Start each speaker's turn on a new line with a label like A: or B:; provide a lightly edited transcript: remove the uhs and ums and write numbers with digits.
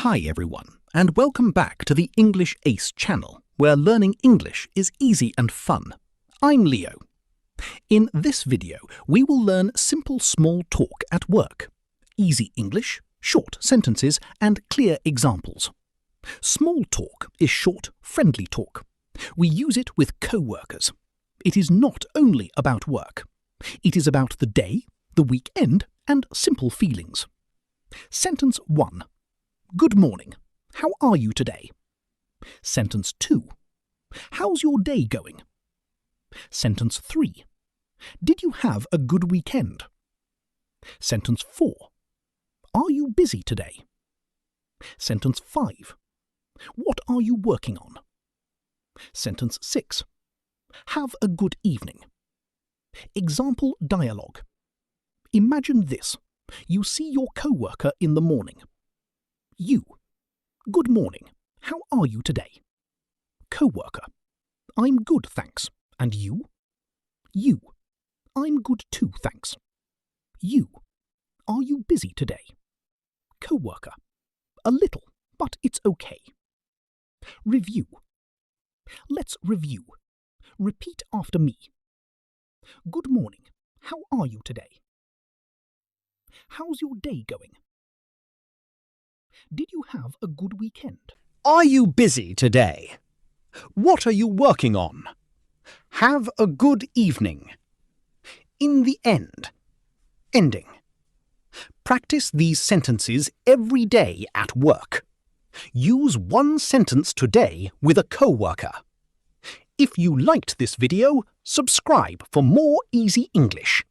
A: Hi everyone, and welcome back to the English Ace channel, where learning English is easy and fun. I'm Leo. In this video, we will learn simple small talk at work, easy English, short sentences, and clear examples. Small talk is short, friendly talk. We use it with coworkers. It is not only about work. It is about the day, the weekend, and simple feelings. Sentence 1. Good morning. How are you today? Sentence 2. How's your day going? Sentence 3. Did you have a good weekend? Sentence 4. Are you busy today? Sentence 5. What are you working on? Sentence 6. Have a good evening. Example dialogue. Imagine this. You see your coworker in the morning. You. Good morning. How are you today? Coworker. I'm good, thanks. And you? You. I'm good too, thanks. You. Are you busy today? Coworker. A little, but it's okay. Review. Let's review. Repeat after me. Good morning. How are you today? How's your day going? Did you have a good weekend?
B: Are you busy today? What are you working on? Have a good evening. In the end. Ending. Practice these sentences every day at work. Use one sentence today with a coworker. If you liked this video, subscribe for more easy English.